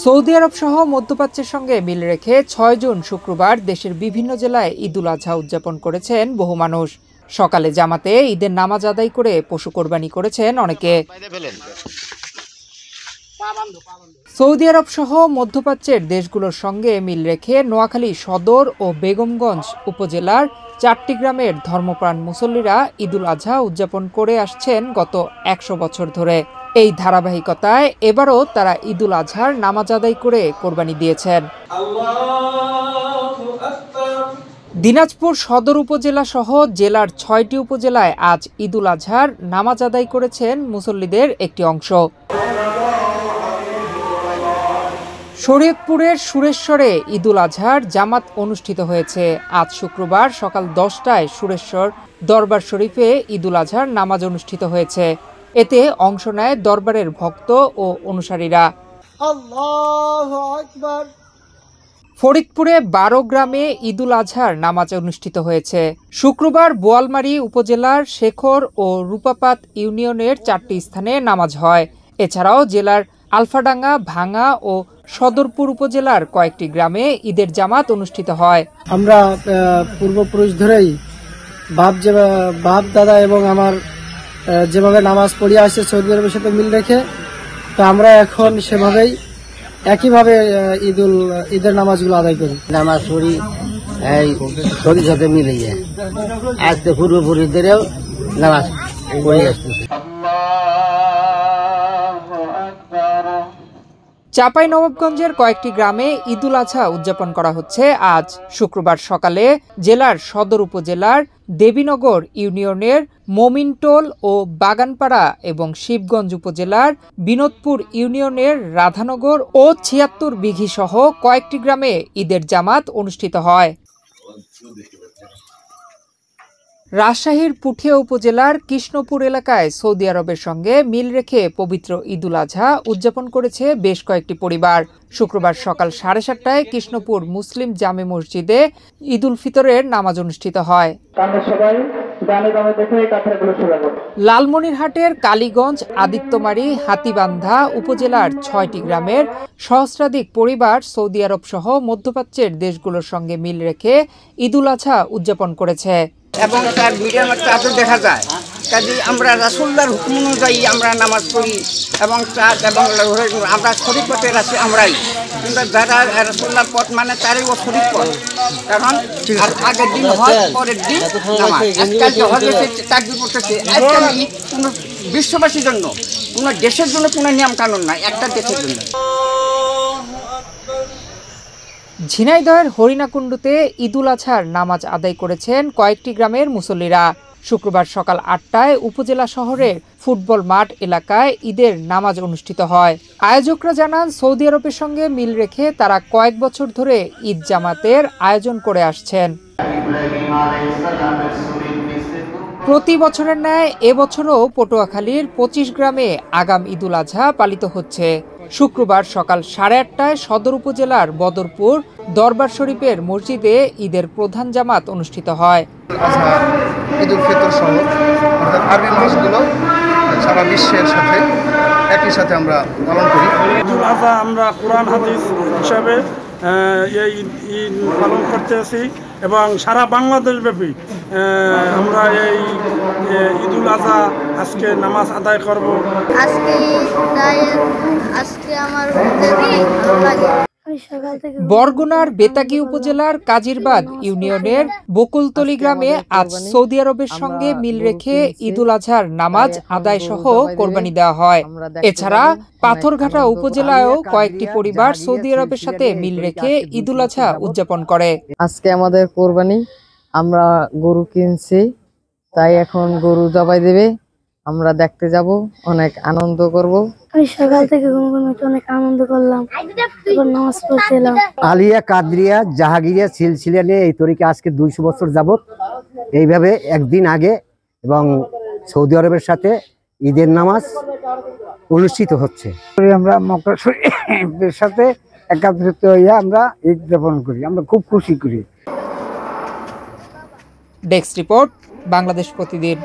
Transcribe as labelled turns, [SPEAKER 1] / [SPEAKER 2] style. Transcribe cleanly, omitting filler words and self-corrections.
[SPEAKER 1] Saudi আরব সহ মধ্যপ্রাচ্যের সঙ্গে মিল রেখে ৬ জুন শুক্রবার দেশের বিভিন্ন জেলায় ঈদুল আজহা উদযাপন করেছেন বহু মানুষ। সকালে জামাতে ঈদের নামাজ আদায় করে পশু কোরবানি করেছেন অনেকে। সৌদি আরব সহ মধ্যপ্রাচ্যের দেশগুলোর সঙ্গে মিল রেখে নোয়াখালী সদর ও বেগমগঞ্জ উপজেলার ৪টি গ্রামের ধর্মপ্রাণ মুসল্লিরা ঈদুল আজহা উদযাপন করে আসছেন গত ১০০ বছর ধরে। এই ধারাবাহিকতায় এবারও তারা ঈদুল আজহার নামাজ আদায় করে কোরবানি দিয়েছেন। দিনাজপুর সদর উপজেলা সহ জেলার ৬টি উপজেলায় আজ ঈদুল আজহার নামাজ আদায় করেছেন মুসল্লিদের একটি অংশ। শরীয়তপুরের সুরেশ্বরে ঈদুল আজহার জামাত অনুষ্ঠিত হয়েছে। আজ শুক্রবার সকাল ১০টায় সুরেশ্বর দরবার শরীফে ঈদুল আজহার নামাজ অনুষ্ঠিত হয়েছে। এতে অংশ নেয় দরবারের ভক্ত ও অনুসারীরা। ফরিদপুরে ১২ গ্রামে ঈদুল আজহার নামাজ অনুষ্ঠিত হয়েছে। শুক্রবার বোয়ালমারী উপজেলার শেখর ও রূপাপাত ইউনিয়নের ৪টি স্থানে নামাজ হয়। এছাড়াও জেলার আলফাডাঙ্গা, ভাঙ্গা ও সদরপুর উপজেলার কয়েকটি গ্রামে ঈদের জামাত অনুষ্ঠিত হয়।
[SPEAKER 2] আমরা পূর্বপুরুষ ধরেই বাপ দাদা এবং আমার যেভাবে নামাজ পড়িয়ে আসছে সৌদি আরবের সাথে মিল রেখে, তো আমরা এখন সেভাবেই একইভাবে ঈদের নামাজগুলো আদায় করি।
[SPEAKER 3] নামাজ পড়ি এই শরীর সাথে মিলে যায়। আজকে পূর্বপুরুষদেরও নামাজ পড়ে আসতেছে।
[SPEAKER 1] চাঁপাইনবাবগঞ্জের কয়েকটি গ্রামে ঈদুল আজহা উদযাপন করা হচ্ছে আজ। শুক্রবার সকালে জেলার সদর উপজেলার দেবীনগর ইউনিয়নের মমিনটোল ও বাগানপাড়া এবং শিবগঞ্জ উপজেলার বিনোদপুর ইউনিয়নের রাধানগর ও ৭৬ বিঘি সহ কয়েকটি গ্রামে ঈদের জামাত অনুষ্ঠিত হয়। রাজশাহীর পুঠিয়া উপজেলার কৃষ্ণপুর এলাকায় সৌদি আরবের সঙ্গে মিল রেখে পবিত্র ঈদুল আজহা উদযাপন করেছে বেশ কয়েকটি পরিবার। শুক্রবার সকাল ৭:৩০টায় কৃষ্ণপুর মুসলিম জামে মসজিদে ঈদুল ফিতরের নামাজ অনুষ্ঠিত হয়। লালমনিরহাটের কালীগঞ্জ, আদিত্যমারী, হাতীবান্ধা উপজেলার ৬টি গ্রামের সহস্রাধিক পরিবার সৌদি আরব সহ মধ্যপ্রাচ্যের দেশগুলোর সঙ্গে মিল রেখে ঈদুল আজহা উদযাপন করেছে।
[SPEAKER 4] এবং তার ভিডিওর চাদর দেখা যায়। কাজে আমরা রাসূলুল্লাহর হুকুম অনুযায়ী আমরা নামাজ পড়ি এবং আমরা শরীফ পথের আছি আমরাই, কিন্তু যারা রাসূলুল্লাহর পথ মানে তারই ও শরীফ পথ। কারণ আগের দিন হজ, পরের দিন নামাজ। আজকাল হজের তাকবীর পড়তেছে। আজকাল কোনো বিশ্ববাসীর জন্য, কোনো দেশের জন্য কোনো নিয়ম কানুন নাই, একটা দেশের জন্য।
[SPEAKER 1] ঝিনাইদহের হরিণাকুণ্ডুতে ঈদুল আজহার নামাজ আদায় করেছেন কয়েকটি গ্রামের মুসল্লিরা। শুক্রবার সকাল ৮টায় উপজেলা শহরের ফুটবল মাঠ এলাকায় ঈদের নামাজ অনুষ্ঠিত হয়। আয়োজকরা জানান, সৌদি আরবের সঙ্গে মিল রেখে তারা কয়েক বছর ধরে ঈদ জামাতের আয়োজন করে আসছেন। প্রতি বছরের ন্যায় এবছরও পটুয়াখালীর ২৫ গ্রামে আগাম ঈদুল আজহা পালিত হচ্ছে। শুক্রবার সকাল ৮:৩০টায় সদর উপজেলার বদরপুর দরবার শরীফের মসজিদে ঈদের প্রধান জামাত অনুষ্ঠিত হয়।
[SPEAKER 5] ঈদুল ফিতর সহ আরবি মাসগুলো সারা বিশ্বের সাথে একই সাথে আমরা পালন করি।
[SPEAKER 6] ঈদুল আজহা আমরা কোরআন হাদিস হিসাবে এই ঈদ পালন করতেছি এবং সারা বাংলাদেশ ব্যাপী আমরা এই ঈদুল আজহা আজকে নামাজ আদায় করব।
[SPEAKER 1] বরগুনার বেতাগী উপজেলার কাজিরবাদ ইউনিয়নের বকুলতলী গ্রামে আজ সৌদি আরবের সঙ্গে মিল রেখে ঈদুল আজহার নামাজ আদায় সহ কোরবানি দেওয়া হয়। এছাড়া পাথরঘাটা উপজেলায়ও কয়েকটি পরিবার সৌদি আরবের সাথে মিল রেখে ঈদুল আজহা উদযাপন করে।
[SPEAKER 7] আজকে আমাদের কোরবানি, আমরা গরু কিনছি, তাই এখন গরু জবাই দেবে, আমরা দেখতে যাব, অনেক আনন্দ করব।
[SPEAKER 8] আমি সকাল থেকে অনেক আনন্দ করলাম, নামাজ পড়ছিলাম।
[SPEAKER 3] আলিয়া, কাদরিয়া, জাহাগিরিয়া সিলসিলা নিয়ে এই তরিকা আজকে ২০০ বছর যাবত এইভাবে একদিন আগে এবং সৌদি আরবের সাথে ঈদের নামাজ অনুষ্ঠিত হচ্ছে।
[SPEAKER 2] আমরা মক্কা শরীফের সাথে একত্রিত হইয়া আমরা ঈদ যাপন করি, আমরা খুব খুশি করি।
[SPEAKER 1] ডেস্ক রিপোর্ট, বাংলাদেশ প্রতিদিন।